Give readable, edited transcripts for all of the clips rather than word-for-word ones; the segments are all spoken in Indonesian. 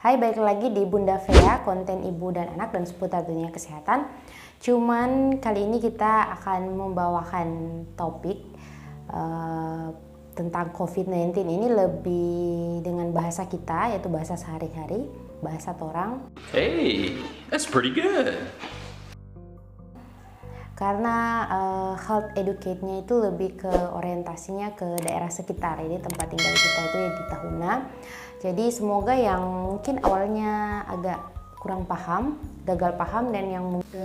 Hai, balik lagi di Bunda Vea, konten ibu dan anak dan seputar dunia kesehatan. Cuman kali ini kita akan membawakan topik tentang COVID-19 ini lebih dengan bahasa kita, yaitu bahasa sehari-hari, bahasa torang. Hey, that's pretty good. Karena health educate-nya itu lebih ke orientasinya ke daerah sekitar, jadi tempat tinggal kita itu ya di Tahuna. Jadi semoga yang mungkin awalnya agak kurang paham, gagal paham dan yang mungkin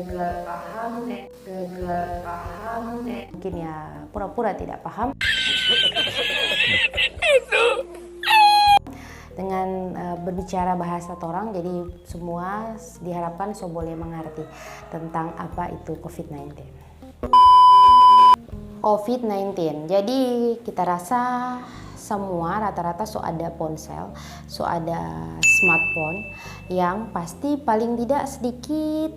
ya pura-pura tidak paham dengan berbicara bahasa torang, jadi semua diharapkan so boleh mengerti tentang apa itu COVID-19. COVID-19, jadi kita rasa semua rata-rata so ada ponsel, so ada smartphone yang pasti paling tidak sedikit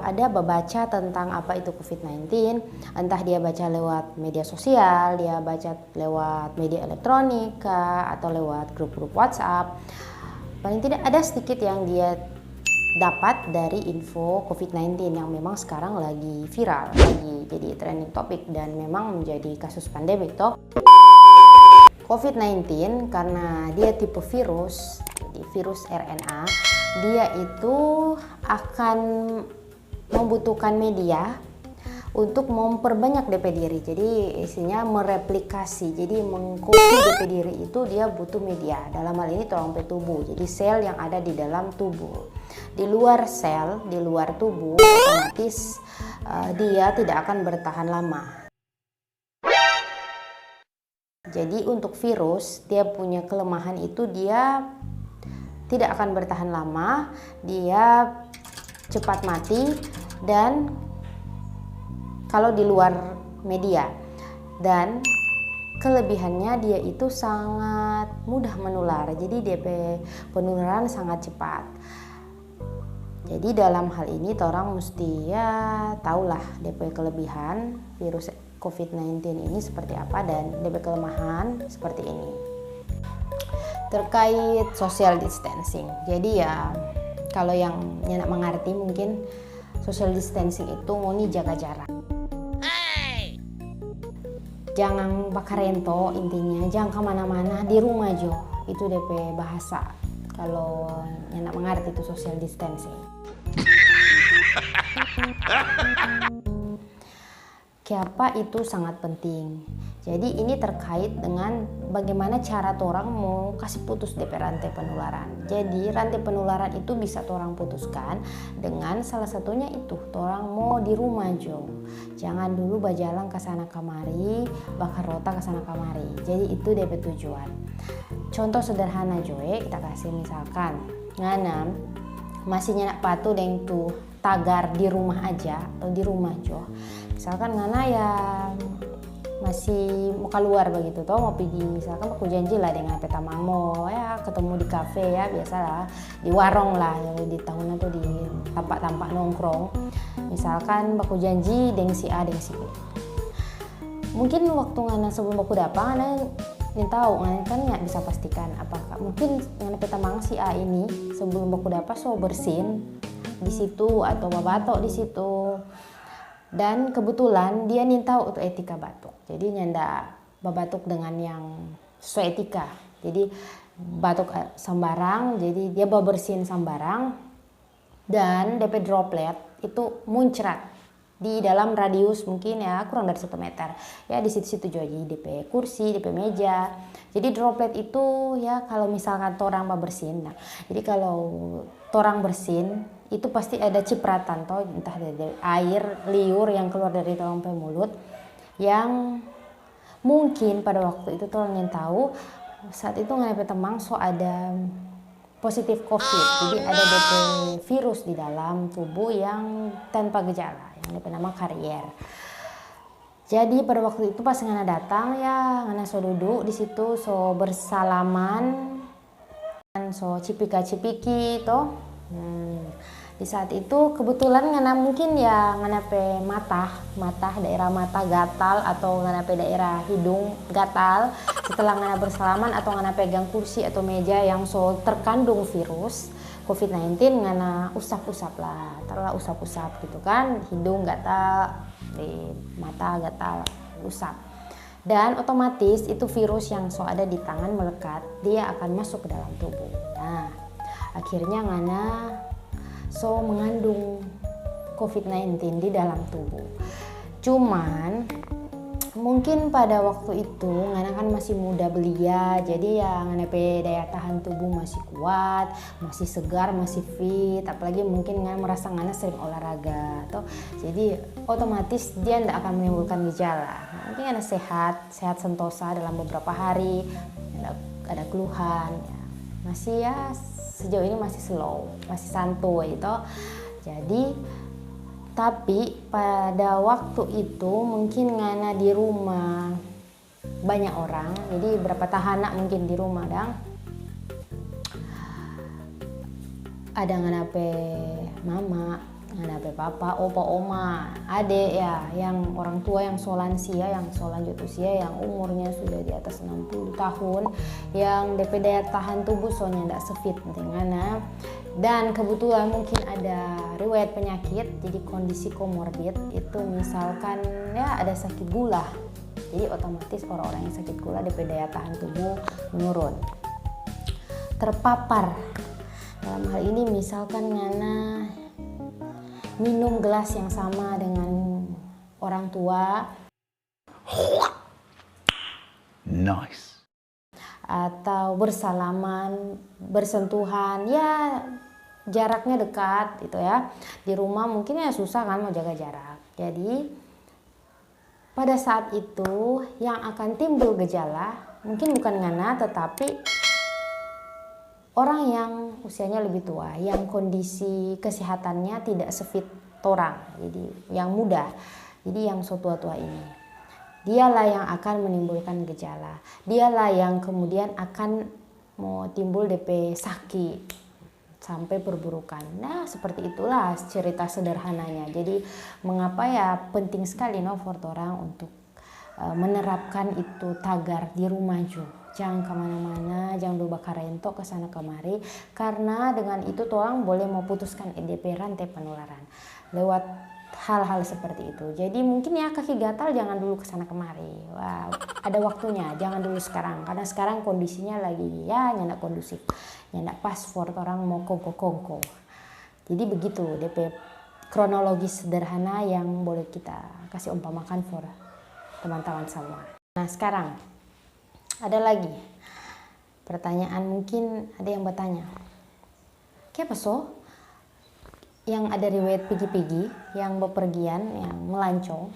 ada baca tentang apa itu COVID-19, entah dia baca lewat media sosial, dia baca lewat media elektronik, atau lewat grup-grup WhatsApp. Paling tidak ada sedikit yang dia dapat dari info COVID-19 yang memang sekarang lagi viral, lagi jadi trending topik dan memang menjadi kasus pandemik toh. COVID-19 karena dia tipe virus, jadi virus RNA, dia itu akan membutuhkan media untuk memperbanyak DP diri. Jadi isinya mereplikasi, jadi mengkopi DP diri itu dia butuh media. Dalam hal ini tulang tubuh, jadi sel yang ada di dalam tubuh. Di luar sel, di luar tubuh, otomatis dia tidak akan bertahan lama. Jadi untuk virus, dia punya kelemahan itu dia tidak akan bertahan lama, dia cepat mati dan kalau di luar media, dan kelebihannya dia itu sangat mudah menular, jadi DP penularan sangat cepat. Jadi dalam hal ini orang mesti ya tahulah DP kelebihan virus COVID-19 ini seperti apa dan DP kelemahan seperti ini. Terkait social distancing, jadi ya kalau yang nyenak mengerti mungkin social distancing itu mau nih jaga jarak. Jangan bakar rento, intinya jangan kemana-mana, di rumah aja. Itu DP bahasa kalau nyenak mengerti itu social distancing. Kenapa itu sangat penting? Jadi ini terkait dengan bagaimana cara orang mau kasih putus DP rantai penularan. Jadi rantai penularan itu bisa orang putuskan dengan salah satunya itu orang mau di rumah jo. Jangan dulu bajalang ke sana kemari, bakar rota ke sana kemari. Jadi itu DP tujuan. Contoh sederhana Joe, kita kasih misalkan nganam masih nyenak patu deng tuh tagar di rumah aja atau di rumah jo. Misalkan ngana ya masih mau keluar begitu toh, mau pergi misalkan aku janji lah dengan petamamo ya ketemu di kafe ya biasalah, di warung lah yang di Tahuna tuh di tampak-tampak nongkrong. Misalkan aku janji dengan si A dengan si B. Mungkin waktu ngana sebelum aku dapat ngana ingin tahu ngana kan nggak bisa pastikan apakah mungkin ngana petamang si A ini sebelum aku dapat so bersin di situ atau babatok di situ. Dan kebetulan dia tahu untuk etika batuk. Jadi nyanda batuk dengan yang sesuai etika. Jadi batuk sembarang, jadi dia bersin sembarang dan DP droplet itu muncrat di dalam radius mungkin ya kurang dari 1 meter. Ya di situ-situ jadi DP kursi, DP meja. Jadi droplet itu ya kalau misalkan orang bersin. Nah, jadi kalau orang bersin itu pasti ada cipratan toh, entah dari air liur yang keluar dari orang mulut yang mungkin pada waktu itu orang yang tahu saat itu nggak temang so ada positif COVID, jadi ada DP virus di dalam tubuh yang tanpa gejala yang DP nama karier. Jadi pada waktu itu pas ngana datang ya ngana so duduk di situ so bersalaman so cipika-cipiki toh. Di saat itu kebetulan ngana mungkin ya ngana pe mata daerah mata gatal atau ngana pe daerah hidung gatal setelah ngana bersalaman atau ngana pegang kursi atau meja yang so terkandung virus COVID-19, ngana usap-usap lah, taruhlah usap-usap gitu kan, hidung gatal, di mata gatal, usap. Dan otomatis itu virus yang so ada di tangan melekat, dia akan masuk ke dalam tubuh. Nah, akhirnya ngana so mengandung COVID-19 di dalam tubuh. Cuman mungkin pada waktu itu ngana kan masih muda belia, jadi ya ngana pe daya tahan tubuh masih kuat, masih segar, masih fit, apalagi mungkin ngana merasa ngana sering olahraga toh, jadi otomatis dia tidak akan menimbulkan gejala. Mungkin ngana sehat sentosa dalam beberapa hari, ada keluhan ya. Masih ya sejauh ini masih slow, masih santuy itu. Jadi tapi pada waktu itu mungkin ngana di rumah banyak orang, jadi berapa tahanak mungkin di rumah dang. Ada ngana pe mama, ngana pe papa, opa, oma, adek ya, yang orang tua yang so lansia, yang so lanjut usia, yang umurnya sudah di atas 60 tahun, yang DP daya tahan tubuh soalnya tidak sefit dengan dan kebetulan mungkin ada riwayat penyakit, jadi kondisi komorbid itu misalkan ya ada sakit gula, jadi otomatis orang-orang yang sakit gula DP daya tahan tubuh menurun, terpapar. Dalam hal ini misalkan ngana minum gelas yang sama dengan orang tua, Nice. atau bersalaman, bersentuhan, ya jaraknya dekat gitu ya. Di rumah mungkin ya susah kan mau jaga jarak. Jadi pada saat itu yang akan timbul gejala mungkin bukan ngana tetapi orang yang usianya lebih tua, yang kondisi kesehatannya tidak sefit torang, jadi yang muda, jadi yang so tua-tua ini. Dialah yang akan menimbulkan gejala, dialah yang kemudian akan mau timbul DP sakit sampai perburukan. Nah seperti itulah cerita sederhananya. Jadi mengapa ya penting sekali for orang untuk menerapkan itu tagar di rumah juga. Jangan kemana-mana, jangan lupa karento ke sana kemari, karena dengan itu orang boleh memutuskan EDP rantai penularan lewat hal-hal seperti itu. Jadi mungkin ya kaki gatal jangan dulu ke sana kemari. Wah, ada waktunya, jangan dulu sekarang, karena sekarang kondisinya lagi ya nyandak kondusif, nyandak pas for orang mau kongko-kongko. Jadi begitu DP kronologis sederhana yang boleh kita kasih umpamakan for teman-teman semua. Nah sekarang ada lagi pertanyaan, mungkin ada yang bertanya, kenapa so yang ada riwayat pigi-pigi, yang bepergian, yang melancong,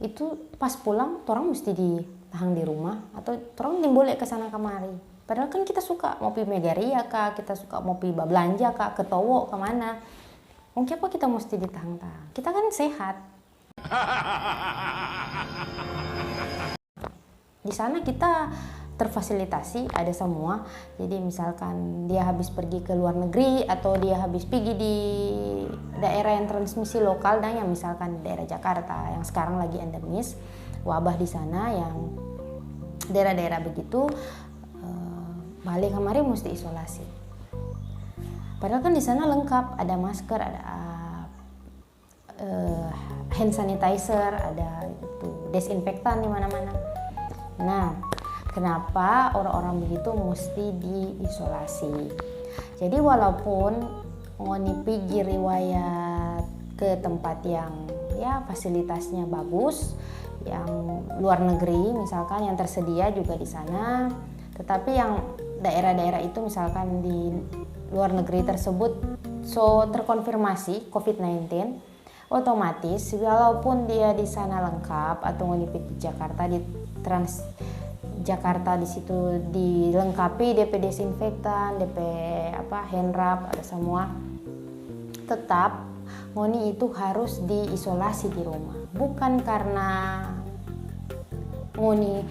itu pas pulang orang mesti ditahan di rumah atau orang timbul ke sana kemari. Padahal kan kita suka mau pergi Megaria kah, kita suka mau pergi belanja kah, ke Towo kemana. Mungkin apa kita mesti ditahan-tahan? Kita kan sehat. Di sana kita terfasilitasi, ada semua. Jadi misalkan dia habis pergi ke luar negeri atau dia habis pergi di daerah yang transmisi lokal, dan yang misalkan daerah Jakarta yang sekarang lagi endemis wabah di sana, yang daerah-daerah begitu balik kemarin mesti isolasi. Padahal kan di sana lengkap, ada masker, ada hand sanitizer, ada itu desinfektan di mana-mana. Nah, kenapa orang-orang begitu mesti diisolasi? Jadi walaupun ngoni pergi riwayat ke tempat yang ya fasilitasnya bagus, yang luar negeri misalkan yang tersedia juga di sana, tetapi yang daerah-daerah itu misalkan di luar negeri tersebut so terkonfirmasi COVID-19, otomatis walaupun dia di sana lengkap atau ngoni pergi Jakarta di Jakarta di situ dilengkapi DP desinfektan, DP hand rub, ada semua. Tetap ngoni itu harus diisolasi di rumah. Bukan karena ngoni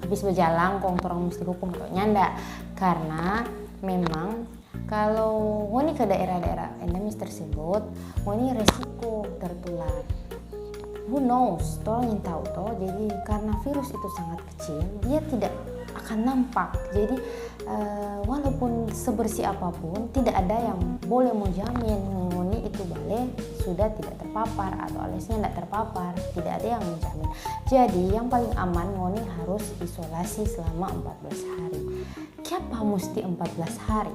habis berjalan kong orang mesti hukum atau nyanda, karena memang Kalau ngoni ke daerah-daerah endemis tersebut, ngoni resiko tertular. Who knows? Tolong yang tahu toh. Jadi karena virus itu sangat kecil, dia tidak akan nampak. Jadi walaupun sebersih apapun, tidak ada yang boleh mau jamin ngoni itu balik sudah tidak terpapar atau aliasnya tidak terpapar. Tidak ada yang menjamin. Jadi yang paling aman ngoni harus isolasi selama 14 hari. Kenapa mesti 14 hari?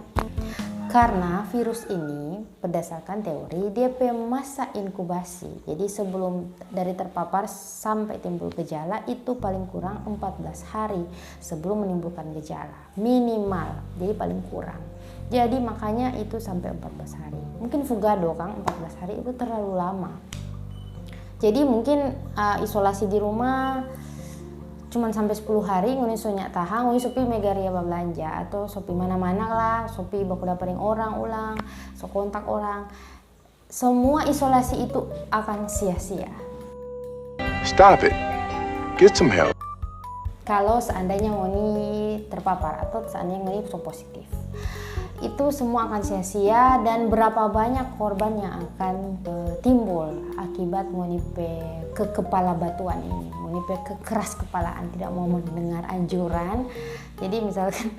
Karena virus ini berdasarkan teori DP masa inkubasi. Jadi sebelum dari terpapar sampai timbul gejala itu paling kurang 14 hari sebelum menimbulkan gejala. Minimal, jadi paling kurang. Jadi makanya itu sampai 14 hari. Mungkin fugado Kang 14 hari itu terlalu lama. Jadi mungkin isolasi di rumah cuman sampai 10 hari ngoni sonyak tahan ngoni sopi megaria belanja atau sopi mana-mana lah, sopi baku daparin orang ulang, so kontak orang. Semua isolasi itu akan sia-sia. Stop it. Get some help. Kalau seandainya ngoni terpapar atau seandainya ngoni so positif. Itu semua akan sia-sia dan berapa banyak korban yang akan timbul akibat ngonipe ke kepala batuan ini, ngonipe kekeras kepalaan, tidak mau mendengar anjuran. Jadi misalkan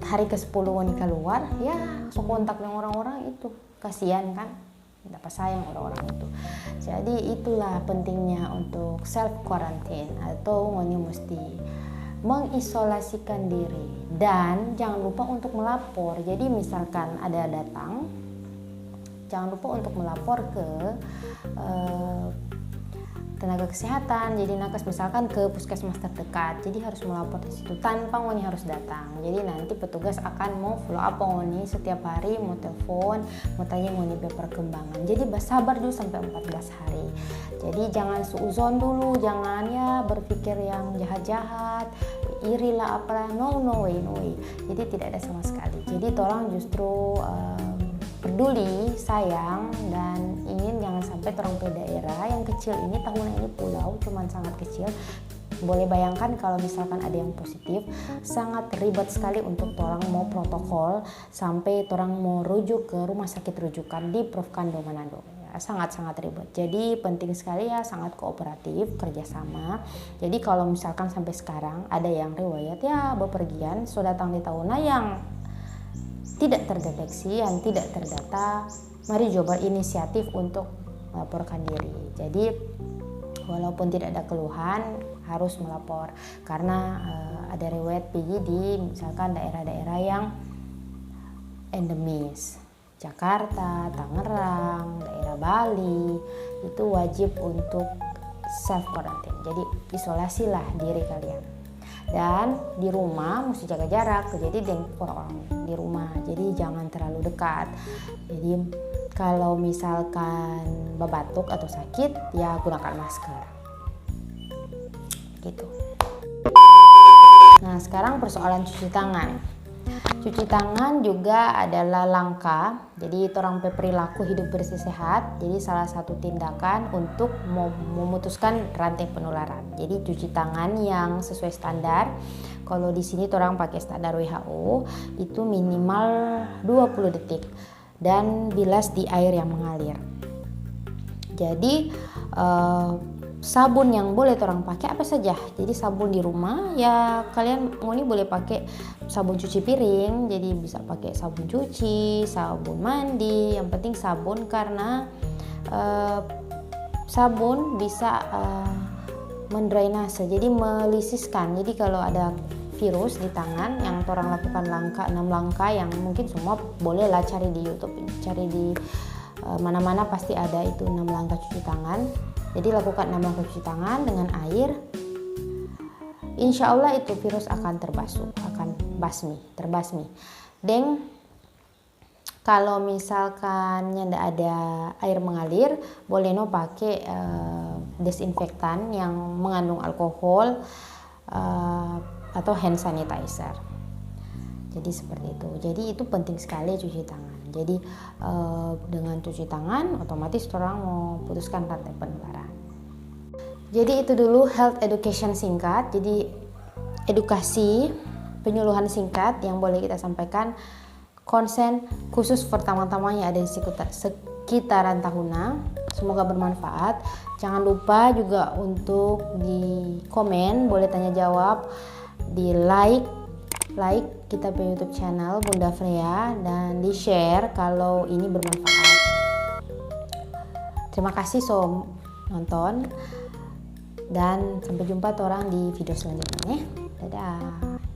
hari ke-10 ngoni keluar, ya so kontak dengan orang-orang itu, kasihan kan, dapat sayang orang-orang itu. Jadi itulah pentingnya untuk self quarantine atau ngoni mesti mengisolasikan diri dan jangan lupa untuk melapor. Jadi misalkan ada datang, jangan lupa untuk melapor ke tenaga kesehatan. Jadi nakes misalkan ke puskesmas terdekat, jadi harus melapor di situ tanpa ngoni harus datang. Jadi nanti petugas akan mau follow up ngoni setiap hari, mau telepon, mau tanya ngoni perkembangan. Jadi bersabar dulu sampai 14 hari. Jadi jangan suuzon dulu, jangan ya berpikir yang jahat-jahat, iri lah apalah, no way. Jadi tidak ada sama sekali. Jadi tolong justru peduli, sayang, dan ingin jangan sampai orang ke daerah yang kecil ini, tahunan ini pulau cuman sangat kecil. Boleh bayangkan kalau misalkan ada yang positif, sangat ribet sekali untuk orang mau protokol sampai orang mau rujuk ke rumah sakit rujukan di Prof. Kando Manado. Sangat-sangat ribet. Jadi penting sekali ya, sangat kooperatif, kerjasama. Jadi kalau misalkan sampai sekarang ada yang riwayat ya bepergian, sudah datang di tahunan yang tidak terdeteksi, yang tidak terdata, mari coba inisiatif untuk melaporkan diri. Jadi walaupun tidak ada keluhan harus melapor karena ada riwayat pergi di misalkan daerah-daerah yang endemis. Jakarta, Tangerang, daerah Bali itu wajib untuk self quarantine. Jadi isolasilah diri kalian. Dan di rumah mesti jaga jarak. Jadi dengan orang di rumah. Jadi jangan terlalu dekat. Jadi kalau misalkan batuk atau sakit ya gunakan masker. Gitu. Nah, sekarang persoalan cuci tangan. Cuci tangan juga adalah langka, jadi orang perilaku hidup bersih sehat. Jadi salah satu tindakan untuk memutuskan rantai penularan. Jadi cuci tangan yang sesuai standar. Kalau di sini orang pakai standar WHO itu minimal 20 detik dan bilas di air yang mengalir. Jadi sabun yang boleh orang pakai apa saja. Jadi sabun di rumah ya kalian ngoni boleh pakai sabun cuci piring, jadi bisa pakai sabun cuci, sabun mandi, yang penting sabun karena sabun bisa mendrainase, jadi melisiskan. Jadi kalau ada virus di tangan yang orang lakukan 6 langkah yang mungkin semua boleh lah cari di YouTube, cari di mana-mana pasti ada itu 6 langkah cuci tangan. Jadi lakukan 6 langkah cuci tangan dengan air. Insya Allah itu virus akan terbasuh, akan terbasmi. Dan kalau misalkan tidak ada air mengalir, boleh pakai desinfektan yang mengandung alkohol atau hand sanitizer. Jadi seperti itu. Jadi itu penting sekali cuci tangan. Jadi dengan cuci tangan otomatis orang mau putuskan rantai penularan. Jadi itu dulu health education singkat. Jadi edukasi penyuluhan singkat yang boleh kita sampaikan. konsen khusus pertama-tama yang ada di sekitaran Tahuna. Semoga bermanfaat. Jangan lupa juga untuk di komen, boleh tanya jawab, di like kita punya YouTube channel Bunda Freya, dan di share kalau ini bermanfaat. Terima kasih nonton, dan sampai jumpa orang di video selanjutnya. Dadah.